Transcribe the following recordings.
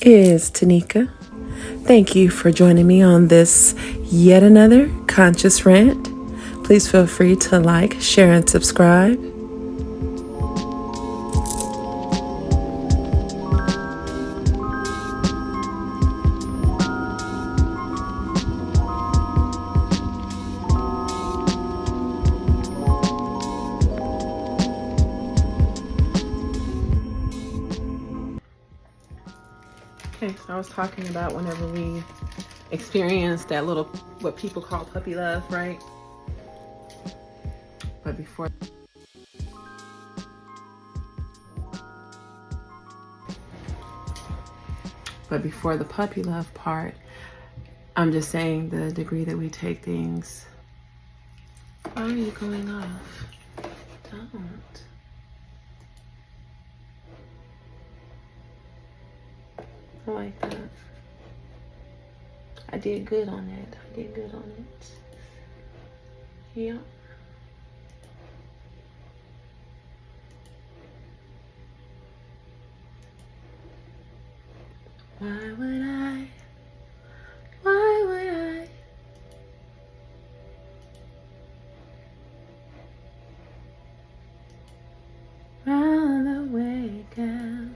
is Tanika. Thank you for joining me on this yet another conscious rant. Please feel free to like, share, and subscribe. Okay, so I was talking about whenever we experience that little, what people call puppy love, right? But before the puppy love part, I'm just saying the degree that we take things. Why are you going off? Don't. I like that. I did good on it. Yeah. Why would I run away, girl?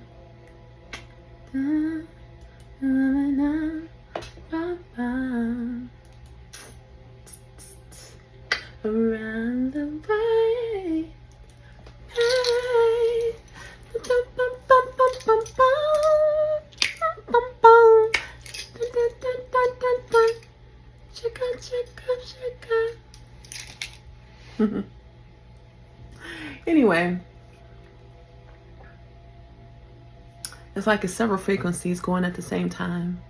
Around the way. Anyway, it's like it's several frequencies going at the same time.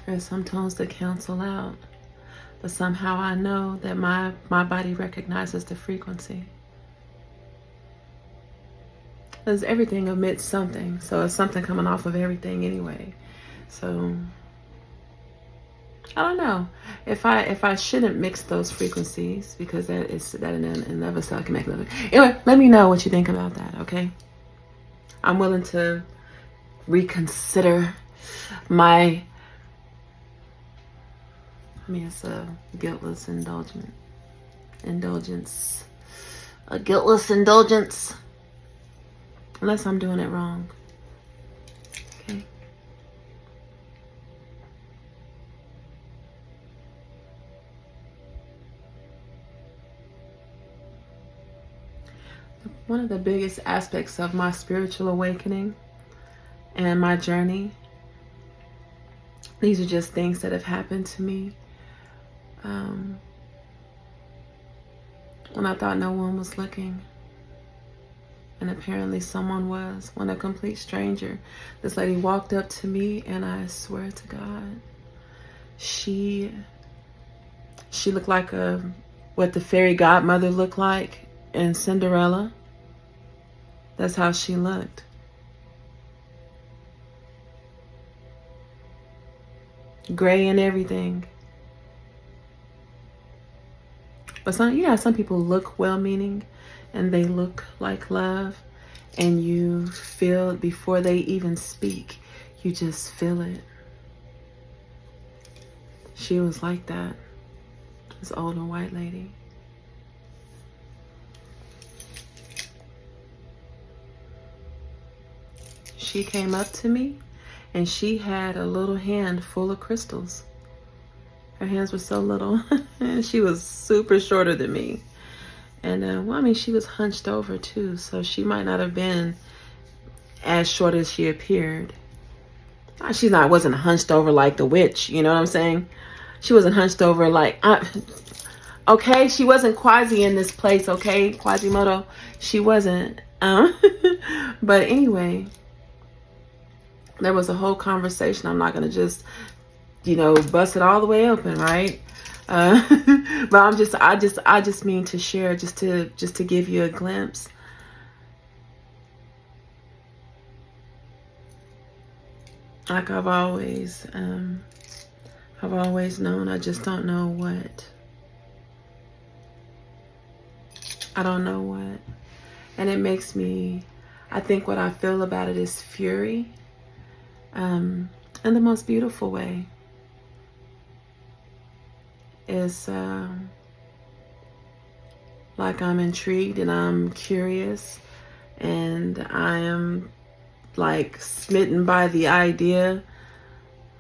There's some tones that cancel out, but somehow I know that my body recognizes the frequency. Because everything emits something, so it's something coming off of everything anyway. So I don't know if I shouldn't mix those frequencies, because that in and of itself can make a little. Anyway, let me know what you think about that. Okay, I'm willing to reconsider my. I mean, it's a guiltless indulgence, a guiltless indulgence, unless I'm doing it wrong. Okay. One of the biggest aspects of my spiritual awakening and my journey, these are just things that have happened to me when I thought no one was looking, and apparently someone was. When a complete stranger, this lady walked up to me, and I swear to God, she looked like what the fairy godmother looked like in Cinderella. That's how she looked. Gray and everything. But some people look well-meaning and they look like love, and you feel before they even speak, you just feel it. She was like that. This older white lady. She came up to me and she had a little hand full of crystals. Her hands were so little. And she was super shorter than me. And well, I mean, she was hunched over too, so she might not have been as short as she appeared. Wasn't hunched over like the witch, you know what I'm saying? She wasn't hunched over like, okay, she wasn't Quasi in this place, okay? Quasimodo, she wasn't. But anyway, there was a whole conversation. I'm not gonna just, bust it all the way open, right? But I just mean to share, just to give you a glimpse. Like I've always known, I just don't know what I don't know what. And it makes me, I think what I feel about it is fury, in the most beautiful way. It's like I'm intrigued and I'm curious and I am like smitten by the idea.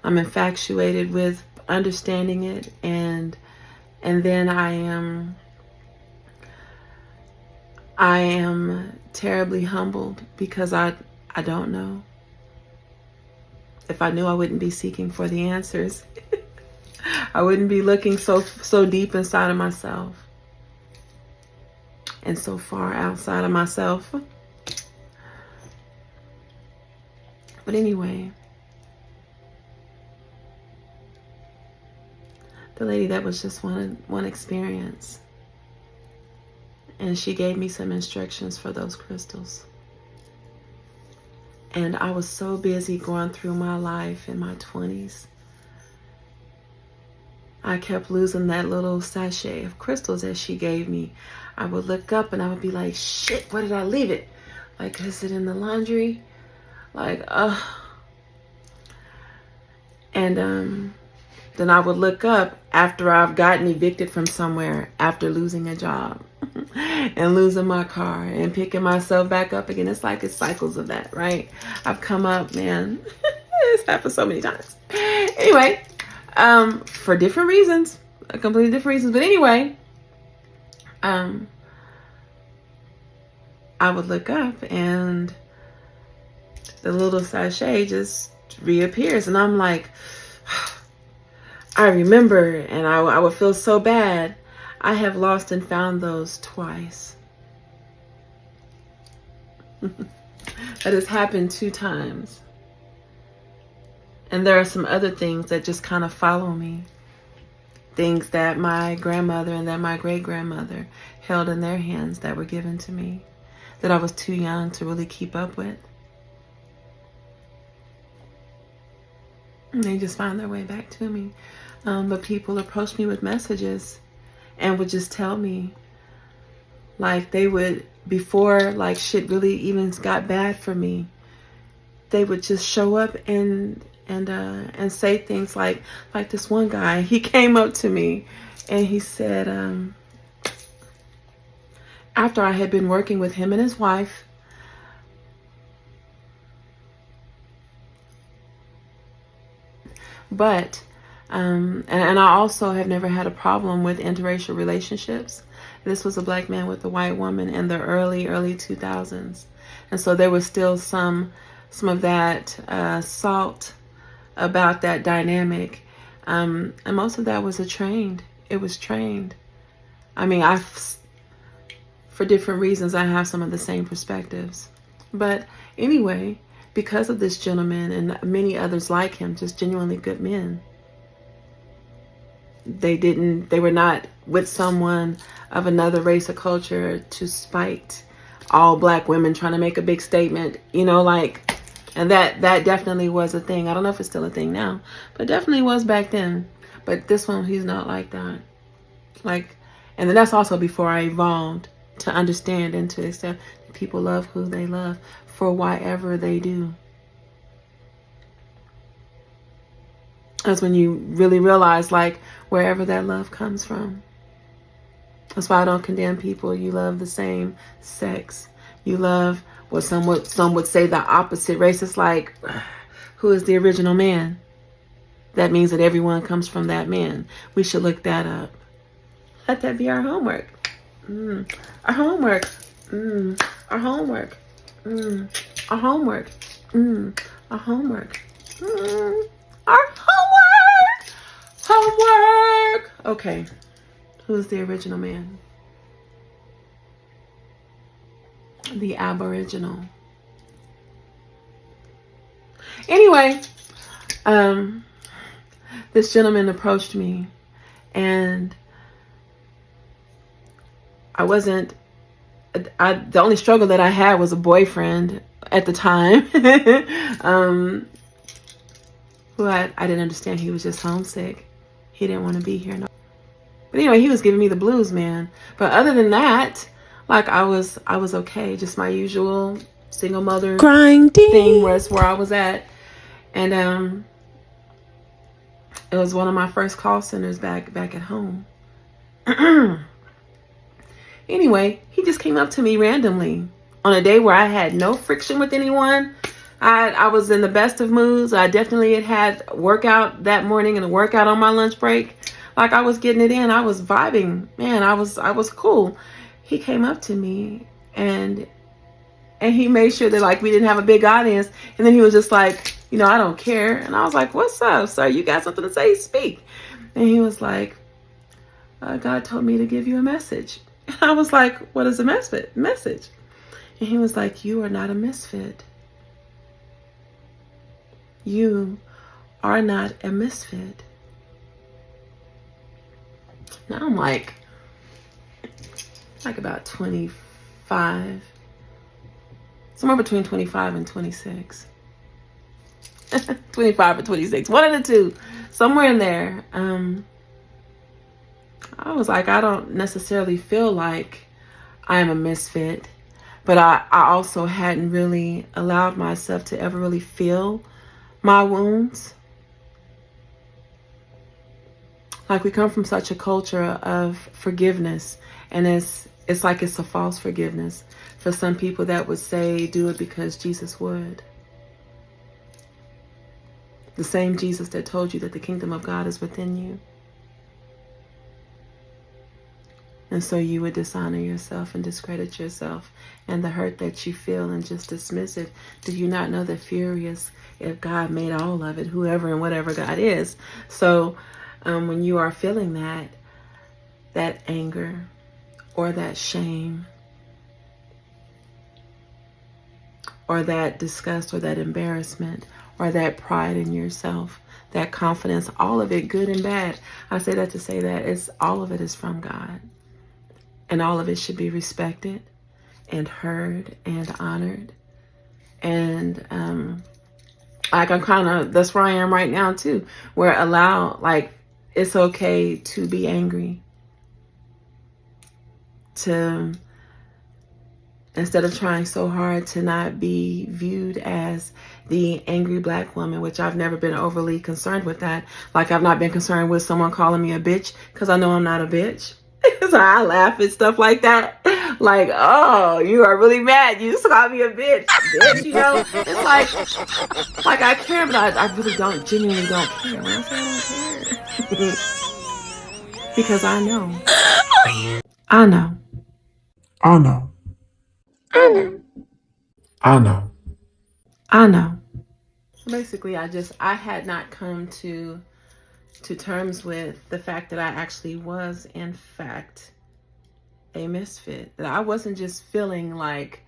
I'm infatuated with understanding it, and then I am terribly humbled because I don't know. If I knew, I wouldn't be seeking for the answers. I wouldn't be looking so deep inside of myself and so far outside of myself. But anyway, the lady, that was just one experience. And she gave me some instructions for those crystals. And I was so busy going through my life in my 20s. I kept losing that little sachet of crystals that she gave me. I would look up and I would be like, shit, where did I leave it? Like, is it in the laundry? Like, And then I would look up after I've gotten evicted from somewhere, after losing a job and losing my car and picking myself back up again. It's like it's cycles of that, right? I've come up, man. It's happened so many times. Anyway, for different reasons, completely different reasons. But anyway, I would look up and the little sachet just reappears. And I'm like, I remember, and I would feel so bad. I have lost and found those twice. That has happened 2 times. And there are some other things that just kind of follow me. Things that my grandmother and that my great-grandmother held in their hands that were given to me, that I was too young to really keep up with. And they just find their way back to me. But people approach me with messages and would just tell me, like, they would, before like shit really even got bad for me, they would just show up and say things like this one guy, he came up to me and he said, after I had been working with him and his wife, but and I also have never had a problem with interracial relationships. This was a black man with a white woman in the early 2000s. And so there was still some of that salt about that dynamic. And most of that was it was trained. I mean, for different reasons, I have some of the same perspectives. But anyway, because of this gentleman and many others like him, just genuinely good men, they were not with someone of another race or culture to spite all black women trying to make a big statement, like, and that definitely was a thing. I don't know if it's still a thing now, but definitely was back then. But this one, he's not like that. Like, and then that's also before I evolved to understand and to accept that people love who they love for whatever they do. That's when you really realize, like, wherever that love comes from. That's why I don't condemn people. You love the same sex. You love what some would say the opposite race. It's like, who is the original man? That means that everyone comes from that man. We should look that up. Let that be our homework. Our homework. Our homework. Our homework. Our homework. Our homework. Homework. Okay. Who's the original man? The Aboriginal. Anyway, this gentleman approached me, and the only struggle that I had was a boyfriend at the time, who I didn't understand. He was just homesick. He didn't want to be here. No. But anyway, he was giving me the blues, man. But other than that, like I was okay, just my usual single mother grinding thing was where I was at. And it was one of my first call centers back at home. Anyway, he just came up to me randomly on a day where I had no friction with anyone. I was in the best of moods. I definitely had workout that morning and a workout on my lunch break. Like I was getting it in. I was vibing. Man, I was cool. He came up to me and he made sure that like we didn't have a big audience. And then he was just like, I don't care. And I was like, what's up, sir? You got something to say? Speak. And he was like, God told me to give you a message. And I was like, what is a message? And he was like, you are not a misfit. You are not a misfit. Now I'm like about 25, somewhere between 25 and 26. 25 or 26, one of the two, somewhere in there. I was like, I don't necessarily feel like I'm a misfit, but I also hadn't really allowed myself to ever really feel my wounds. Like we come from such a culture of forgiveness, and it's like it's a false forgiveness. For some people that would say, do it because Jesus would. The same Jesus that told you that the kingdom of God is within you. And so you would dishonor yourself and discredit yourself and the hurt that you feel and just dismiss it. Do you not know that furious if God made all of it, whoever and whatever God is? So when you are feeling that anger or that shame or that disgust or that embarrassment or that pride in yourself, that confidence, all of it, good and bad. I say that to say that all of it is from God. And all of it should be respected and heard and honored. And like I'm kind of, that's where I am right now too, where it's okay to be angry. Instead of trying so hard to not be viewed as the angry black woman, which I've never been overly concerned with that. Like I've not been concerned with someone calling me a bitch because I know I'm not a bitch. So I laugh at stuff like that. Like, oh, you are really mad. You just called me a bitch. It's like I care, but I really genuinely don't care. When I say I don't care, because I know. I know. I know. I know. I know. I know. Basically, I had not come to terms with the fact that I actually was, in fact, a misfit. That I wasn't just feeling like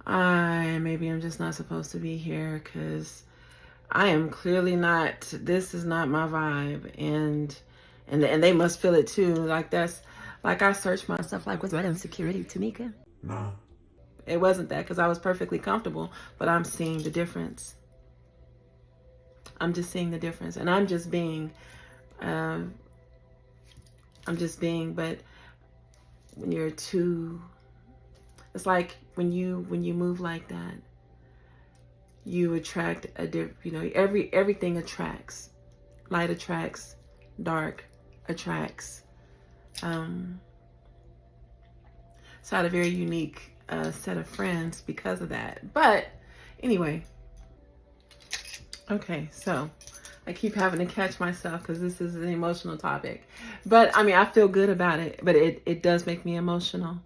maybe I'm just not supposed to be here because I am clearly not. This is not my vibe, and they must feel it too. Like that's like I searched myself. Like, was that insecurity, Tanika? No. It wasn't that, because I was perfectly comfortable. But I'm seeing the difference. I'm just seeing the difference, and I'm just being. But when you're too, it's like when you move like that, you attract a different. Everything attracts. Light attracts, dark attracts. So I had a very unique set of friends because of that. But anyway, okay, so I keep having to catch myself because this is an emotional topic. But I mean, I feel good about it, but it does make me emotional,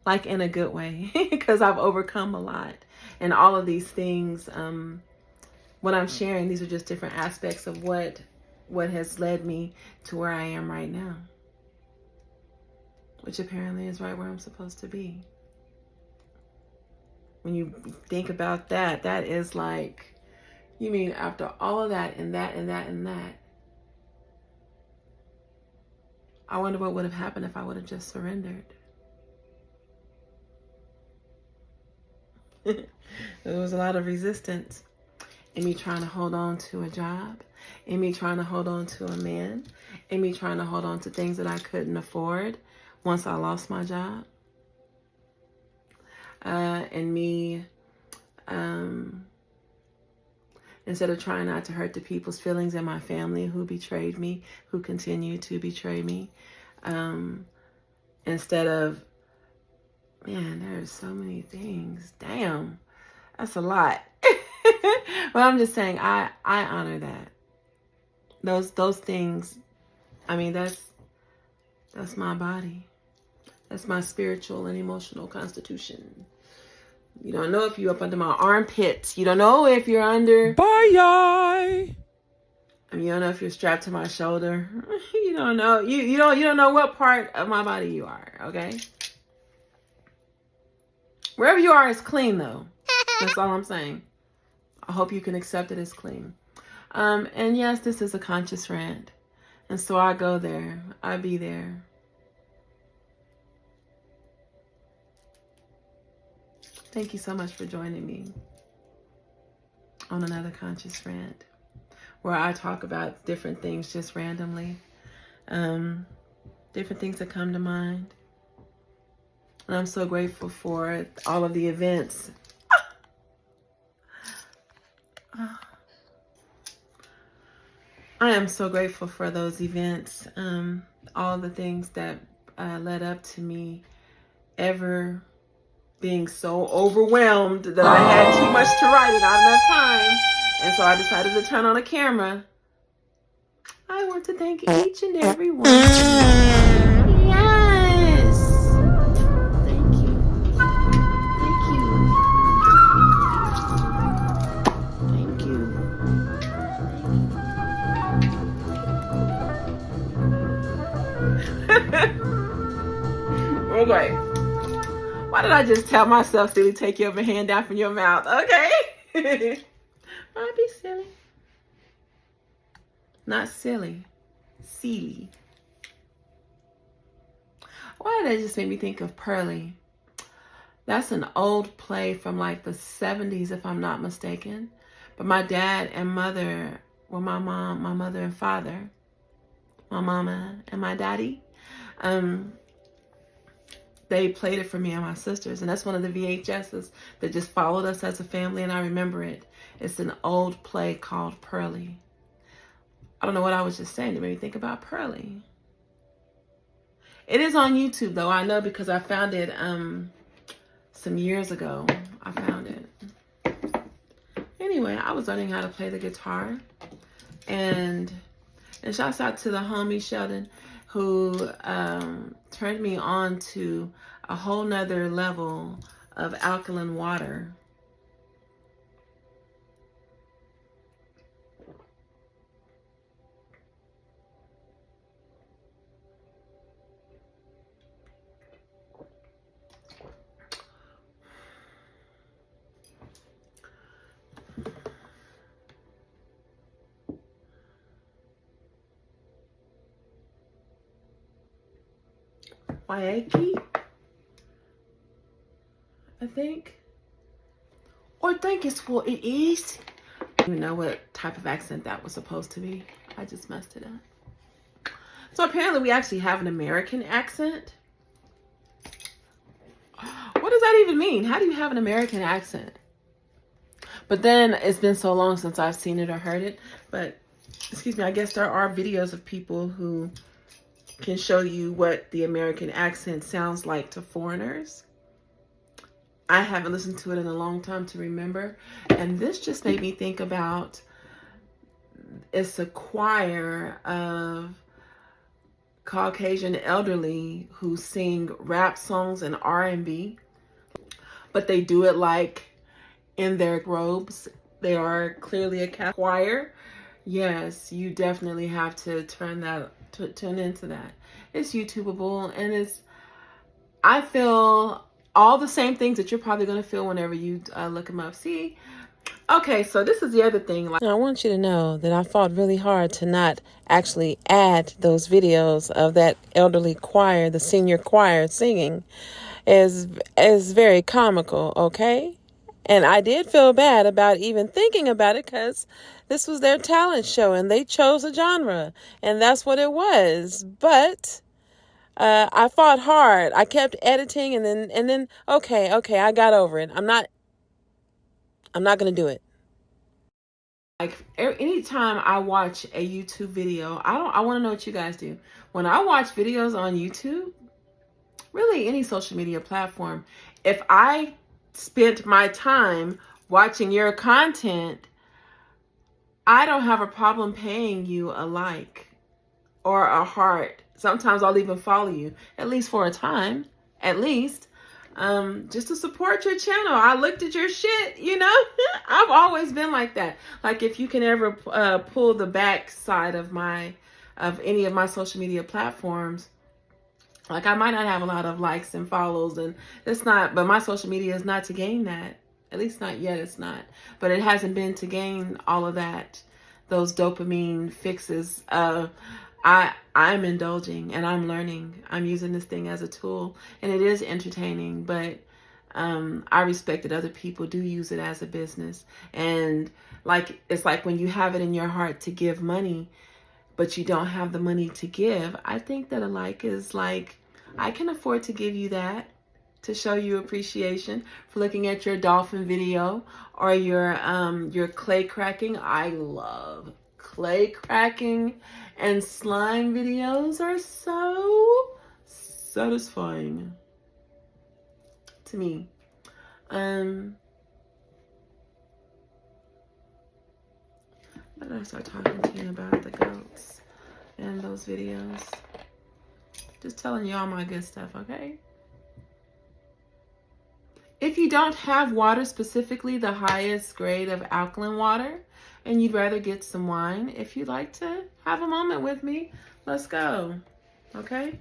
like in a good way, because I've overcome a lot. And all of these things, what I'm sharing, these are just different aspects of what has led me to where I am right now, which apparently is right where I'm supposed to be. When you think about that, that is like, you mean after all of that and that and that and that, I wonder what would have happened if I would have just surrendered. There was a lot of resistance in me trying to hold on to a job, in me trying to hold on to a man, in me trying to hold on to things that I couldn't afford once I lost my job. and me, instead of trying not to hurt the people's feelings in my family who betrayed me, who continue to betray me, instead of, man, there's so many things. Damn, that's a lot. But I'm just saying, I honor that. Those things. I mean, that's my body. That's my spiritual and emotional constitution. You don't know if you're up under my armpits. You don't know if you're under. Bye. I mean, you don't know if you're strapped to my shoulder. You don't know. You don't know what part of my body you are. Okay. Wherever you are is clean, though. That's all I'm saying. I hope you can accept it as clean. And yes, this is a conscious rant. And so I go there. I be there. Thank you so much for joining me on another conscious rant, where I talk about different things just randomly. Different things that come to mind. And I'm so grateful for all of the events. I am so grateful for those events. All the things that led up to me ever being so overwhelmed that I had too much to write and not enough time. And so I decided to turn on a camera. I want to thank each and every one. Yes. Thank you. Thank you. Thank you. Okay. Why did I just tell myself, silly, take your hand down from your mouth? Okay. I'd be silly. Not silly. Silly. Why did that just make me think of Pearly? That's an old play from like the 70s, if I'm not mistaken. But my dad and mother, well, my mother and father, my mama and my daddy, they played it for me and my sisters. And that's one of the VHSs that just followed us as a family. And I remember it. It's an old play called Pearly. I don't know what I was just saying. It made me think about Pearly. It is on YouTube, though. I know because I found it some years ago. I found it. Anyway, I was learning how to play the guitar. And shouts out to the homie Sheldon, who turned me on to a whole nother level of alkaline water. Waiki, I think. Or I think it's what it is. I don't even know what type of accent that was supposed to be. I just messed it up. So apparently we actually have an American accent. What does that even mean? How do you have an American accent? But then it's been so long since I've seen it or heard it. But, excuse me, I guess there are videos of people who can show you what the American accent sounds like to foreigners. I haven't listened to it in a long time to remember. And this just made me think about, it's a choir of Caucasian elderly who sing rap songs and R&B, but they do it like in their robes. They are clearly a choir. Yes, you definitely have to tune into that. It's YouTubeable, and I feel all the same things that you're probably going to feel whenever you look them up. See? Okay, so this is the other thing. Now, I want you to know that I fought really hard to not actually add those videos of that elderly choir, the senior choir singing, is very comical, okay? And I did feel bad about even thinking about it because this was their talent show and they chose a genre and that's what it was. But I fought hard. I kept editing and then okay, I got over it. I'm not going to do it. Like anytime I watch a YouTube video, I want to know what you guys do. When I watch videos on YouTube, really any social media platform, if I spent my time watching your content, I don't have a problem paying you a like or a heart. Sometimes I'll even follow you, at least for a time, at least. Just to support your channel. I looked at your shit, you know. I've always been like that. Like if you can ever pull the back side of any of my social media platforms, like I might not have a lot of likes and follows, and it's not, but my social media is not to gain that. At least not yet, it's not. But it hasn't been to gain all of that, those dopamine fixes. I'm indulging and I'm learning. I'm using this thing as a tool, and it is entertaining, but I respect that other people do use it as a business. And like, it's like when you have it in your heart to give money, but you don't have the money to give. I think that a like is like, I can afford to give you that, to show you appreciation for looking at your dolphin video or your clay cracking. I love clay cracking, and slime videos are so satisfying to me. Why did I start talking to you about the goats and those videos? Just telling you all my good stuff, okay? If you don't have water, specifically the highest grade of alkaline water, and you'd rather get some wine, if you'd like to have a moment with me, let's go, okay?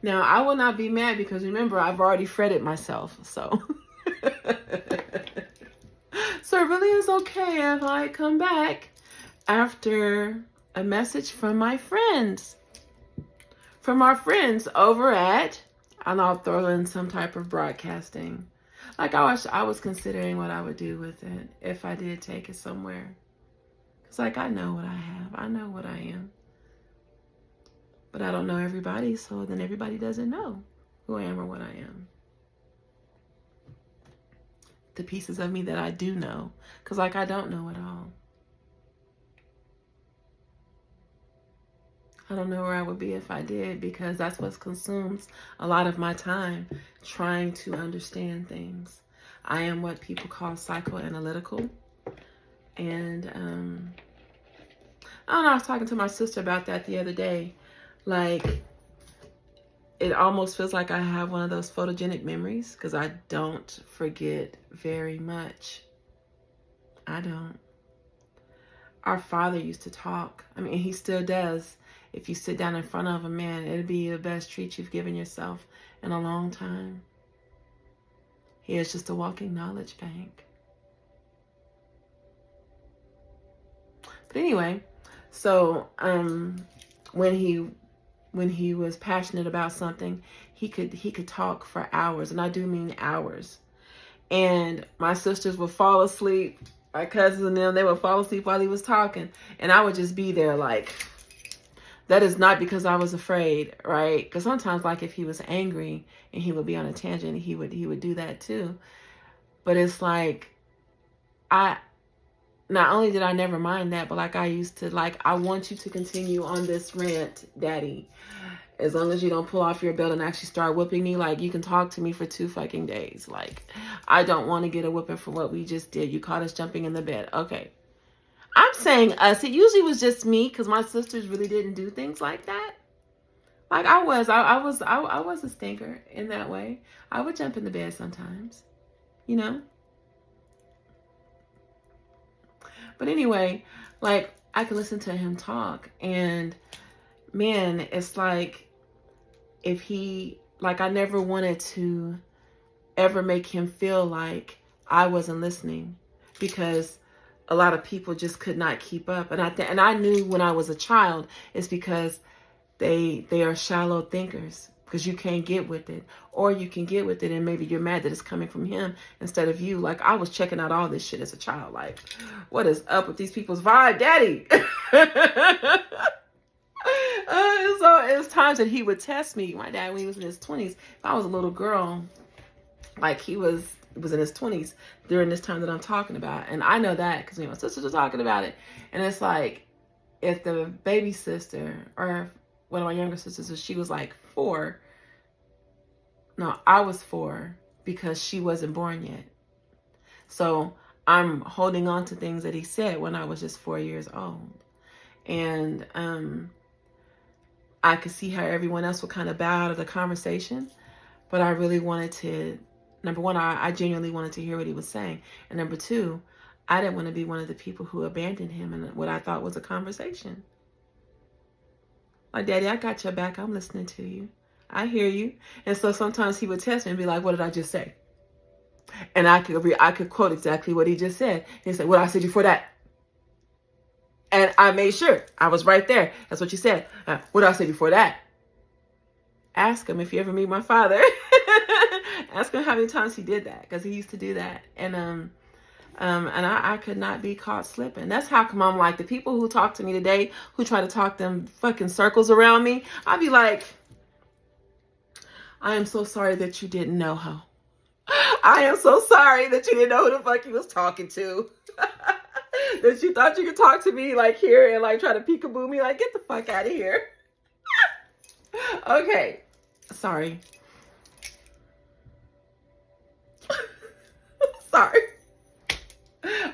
Now, I will not be mad because remember, I've already fretted myself, so. So it really is okay if I come back after a message from my friends. From our friends over at, and I'll throw in some type of broadcasting. Like I was considering what I would do with it if I did take it somewhere. It's like, I know what I have. I know what I am. But I don't know everybody, so then everybody doesn't know who I am or what I am. The pieces of me that I do know, because like I don't know it all. I don't know where I would be if I did, because that's what consumes a lot of my time, trying to understand things. I am what people call psychoanalytical. And I don't know, I was talking to my sister about that the other day. Like, it almost feels like I have one of those photogenic memories, because I don't forget very much. I don't. Our father used to talk. I mean, he still does. If you sit down in front of a man, it'll be the best treat you've given yourself in a long time. He is just a walking knowledge bank. But anyway, so when he was passionate about something, he could talk for hours, and I do mean hours. And my sisters would fall asleep. My cousins and them, they would fall asleep while he was talking, and I would just be there like, that is not because I was afraid, right? Because sometimes, like, if he was angry and he would be on a tangent, he would do that too. But it's like, not only did I never mind that, but like I used to, like, I want you to continue on this rant, Daddy. As long as you don't pull off your belt and actually start whipping me, like, you can talk to me for 2 fucking days. Like, I don't want to get a whipping for what we just did. You caught us jumping in the bed. Okay. I'm saying us. It usually was just me, because my sisters really didn't do things like that. Like I was a stinker in that way. I would jump in the bed sometimes, you know. But anyway, like, I could listen to him talk, and man, it's like, if he, like, I never wanted to ever make him feel like I wasn't listening, because a lot of people just could not keep up. And I knew when I was a child, it's because they are shallow thinkers. because you can't get with it, or you can get with it and maybe you're mad that it's coming from him instead of you. Like, I was checking out all this shit as a child. Like, what is up with these people's vibe, daddy? So it was times that he would test me. My dad, when he was in his 20s, if I was a little girl, like he was in his 20s during this time that I'm talking about. And I know that because me and my sisters were talking about it. And it's like, if the baby sister or one of my younger sisters, she was like 4. No, I was 4 because she wasn't born yet. So I'm holding on to things that he said when I was just 4 years old. And I could see how everyone else would kind of bow out of the conversation. But I really wanted to, number one, I genuinely wanted to hear what he was saying. And number 2, I didn't want to be one of the people who abandoned him in what I thought was a conversation. Like, Daddy, I got your back. I'm listening to you. I hear you. And so sometimes he would test me and be like, what did I just say? And I could quote exactly what he just said. He said, what I said before that. And I made sure I was right there. That's what you said. What did I say before that? Ask him if you ever meet my father. Ask him how many times he did that, because he used to do that. And I could not be caught slipping. That's how come I'm like, the people who talk to me today, who try to talk them fucking circles around me, I'd be like, I am so sorry that you didn't know her. I am so sorry that you didn't know who the fuck you was talking to. That you thought you could talk to me like here and like try to peekaboo me, like, get the fuck out of here. Okay. Sorry. Sorry.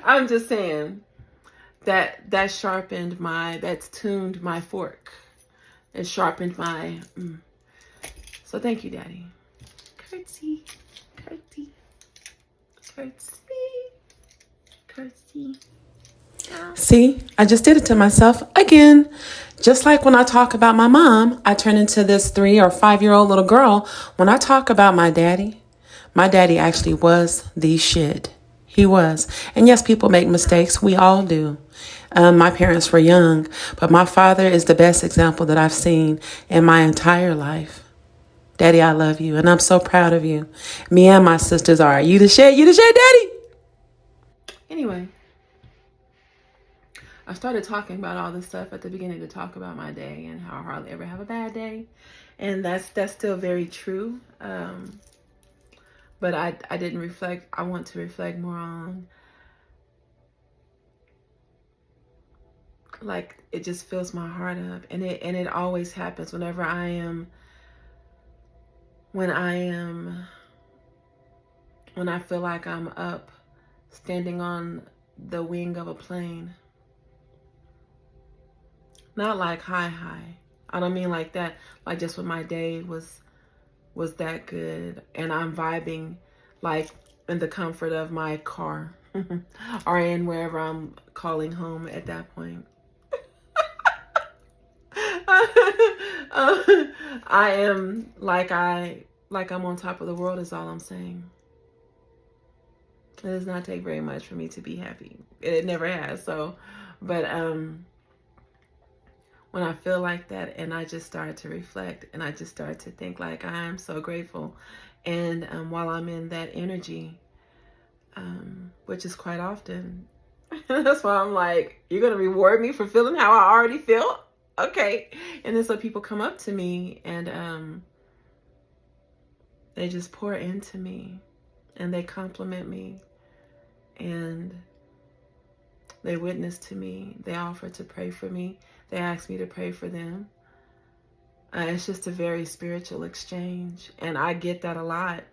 I'm just saying that that's tuned my fork. It sharpened my, So thank you, Daddy. Curtsy, curtsy, curtsy, curtsy. See, I just did it to myself again. Just like when I talk about my mom, I turn into this 3 or 5-year-old little girl. When I talk about my daddy actually was the shit. He was. And yes, people make mistakes. We all do. My parents were young, but my father is the best example that I've seen in my entire life. Daddy, I love you, and I'm so proud of you. Me and my sisters are. You the shit, Daddy. Anyway, I started talking about all this stuff at the beginning to talk about my day and how I hardly ever have a bad day. And that's still very true. But I didn't reflect. I want to reflect more on, like, it just fills my heart up. And it always happens whenever when I feel like I'm up, standing on the wing of a plane. Not like high. I don't mean like that. Like just when my day was that good and I'm vibing, like in the comfort of my car or in wherever I'm calling home at that point. I am like I'm on top of the world is all I'm saying. It does not take very much for me to be happy. It never has. So, but when I feel like that and I just start to reflect and I just start to think, like, I am so grateful. And while I'm in that energy, which is quite often, that's why I'm like, you're going to reward me for feeling how I already feel? Okay. And then so people come up to me and they just pour into me and they compliment me and they witness to me. They offer to pray for me. They ask me to pray for them. It's just a very spiritual exchange. And I get that a lot.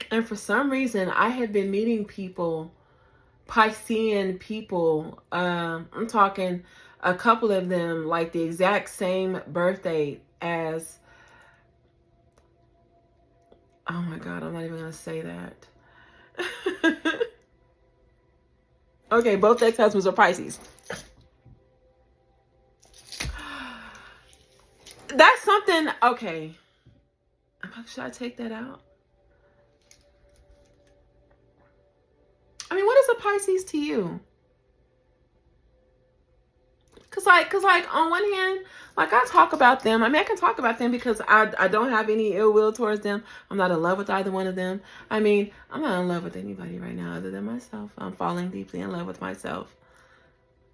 And for some reason, I had been meeting people, Piscean people. I'm talking a couple of them, like the exact same birthday as, oh my God, I'm not even going to say that. Okay, both ex-husbands are Pisces. That's something, okay. Should I take that out? I mean, what is a Pisces to you? Cause like on one hand, like I talk about them. I mean, I can talk about them because I don't have any ill will towards them. I'm not in love with either one of them. I mean, I'm not in love with anybody right now other than myself. I'm falling deeply in love with myself.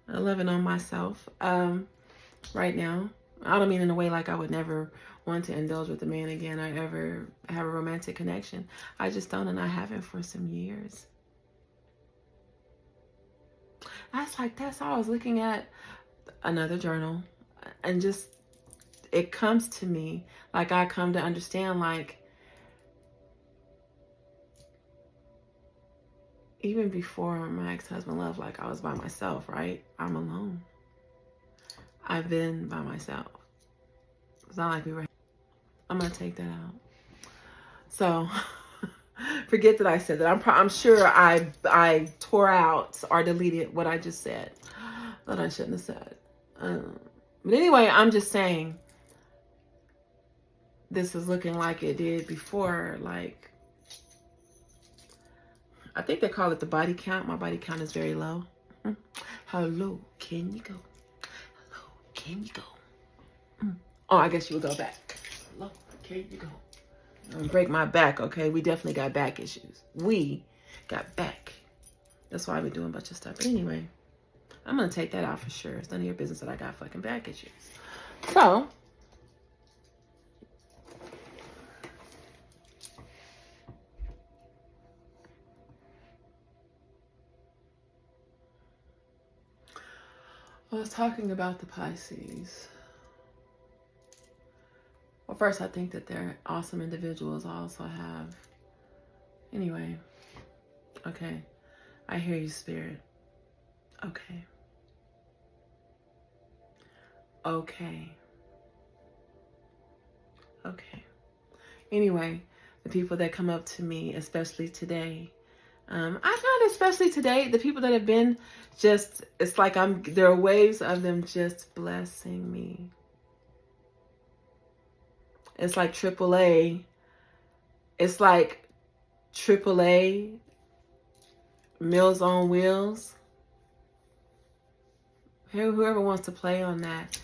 I'm loving on myself right now. I don't mean in a way like I would never want to indulge with a man again or ever have a romantic connection. I just don't, and I haven't for some years. That's how I was looking at another journal, and just it comes to me, like I come to understand, like even before my ex-husband left, like I was by myself, right? I'm alone. I've been by myself. It's not like we were. I'm gonna take that out. So forget that I said that. I'm sure I tore out or deleted what I just said that I shouldn't have said. But anyway, I'm just saying this is looking like it did before. Like, I think they call it the body count. My body count is very low. How low can you go? How low can you go? Oh, I guess you would go back. How low can you go? Don't break my back, okay? We definitely got back issues. We got back. That's why we're doing a bunch of stuff. But anyway, I'm going to take that out for sure. It's none of your business that I got fucking back issues. So, I was talking about the Pisces. Well, first, I think that they're awesome individuals. I also have... Anyway. Okay. I hear you, Spirit. Okay. Okay. Okay. Anyway, the people that come up to me, especially today, I found especially today, the people that have been just, it's like there are waves of them just blessing me. It's like AAA. It's like AAA, Meals on Wheels. Whoever wants to play on that.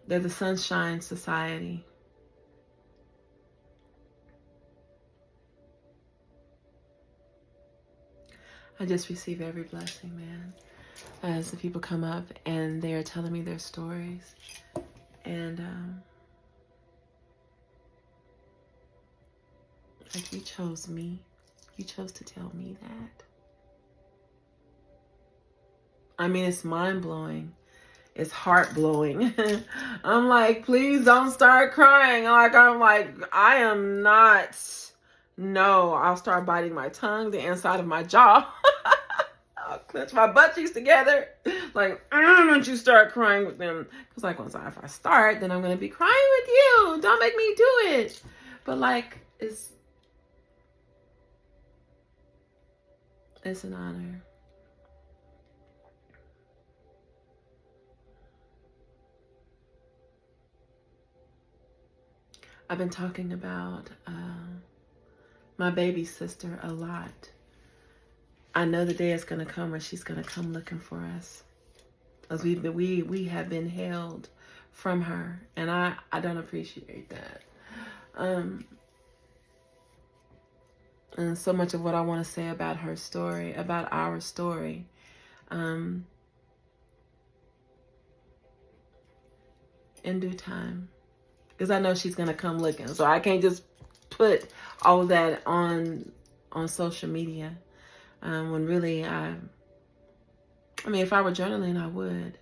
They're the Sunshine Society. I just receive every blessing, man. As the people come up and they are telling me their stories. And like, you chose me. You chose to tell me that. I mean, it's mind-blowing. It's heart-blowing. I'm like, please don't start crying. I'm like, I am not. No, I'll start biting my tongue, the inside of my jaw. I'll clench my butt cheeks together. Like, don't you start crying with them. Because like, if I start, then I'm going to be crying with you. Don't make me do it. But like, it's an honor. I've been talking about my baby sister a lot. I know the day is going to come where she's going to come looking for us. As we have been held from her. And I don't appreciate that. And so much of what I want to say about her story, about our story, in due time. Because I know she's going to come looking. So I can't just put all of that on social media. When really, I mean, if I were journaling, I would.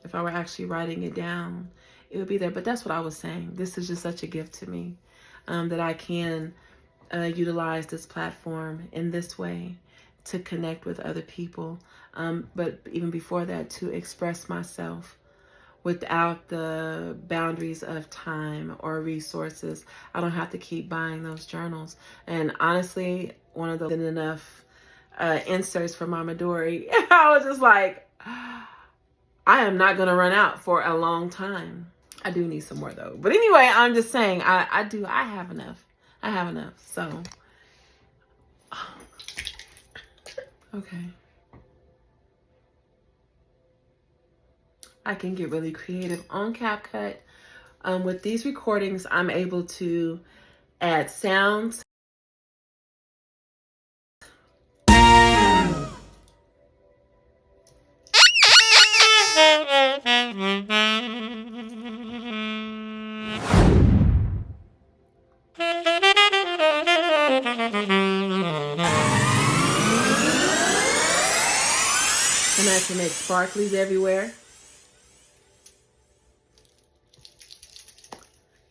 If I were actually writing it down, it would be there. But that's what I was saying. This is just such a gift to me, that I can utilize this platform in this way to connect with other people. But even before that, to express myself without the boundaries of time or resources. I don't have to keep buying those journals. And honestly, one of those enough inserts for Mama Dory, I was just like, I am not going to run out for a long time. I do need some more though. But anyway, I'm just saying, I have enough. I have enough. So, okay. I can get really creative on CapCut. With these recordings, I'm able to add sounds. And I can make sparklies everywhere.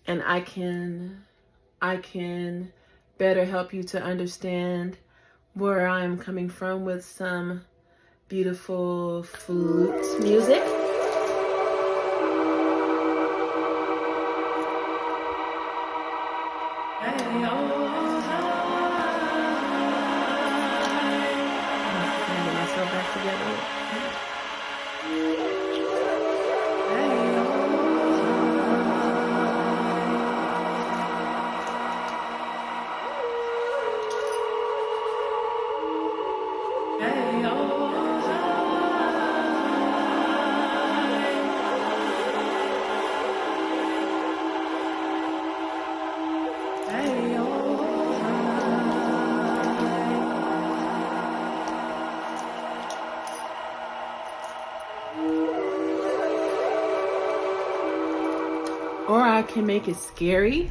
And I can better help you to understand where I'm coming from with some beautiful flute music. Get myself back together. Or I can make it scary.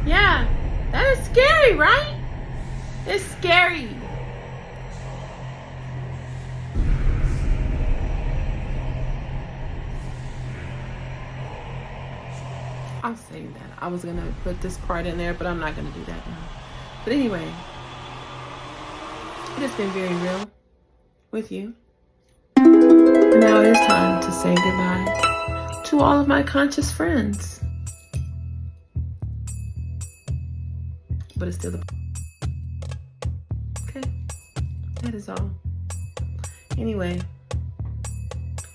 Yeah, that is scary, right? It's scary. I'll save that. I was gonna put this part in there, but I'm not gonna do that now. But anyway, it has been very real with you. And now it is time to say goodbye to all of my conscious friends. But it's still the... Okay, that is all. Anyway,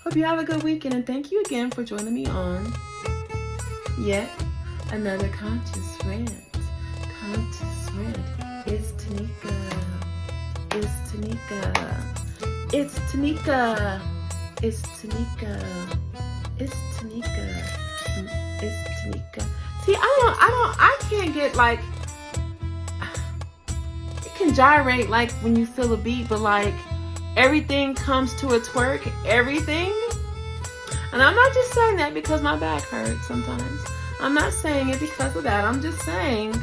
hope you have a good weekend, and thank you again for joining me on yet another Conscious Rant. Conscious Rant. It's Teneca. It's Teneca. It's Teneca. It's Teneca. It's Teneca. It's Teneca. See, I can't get like, it can gyrate like when you feel a beat, but like everything comes to a twerk, everything. And I'm not just saying that because my back hurts sometimes. I'm not saying it because of that. I'm just saying,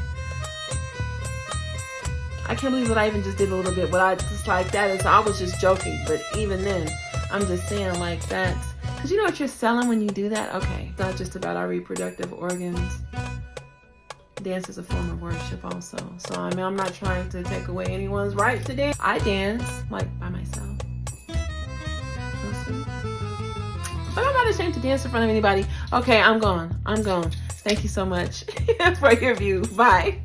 I can't believe that I even just did a little bit. But I just like that is, I was just joking. But even then, I'm just saying like that. Because you know what you're selling when you do that? Okay. It's not just about our reproductive organs. Dance is a form of worship also. So I mean, I'm not trying to take away anyone's right to dance. I dance like by myself. But I'm not ashamed to dance in front of anybody. Okay, I'm gone. Thank you so much for your view. Bye.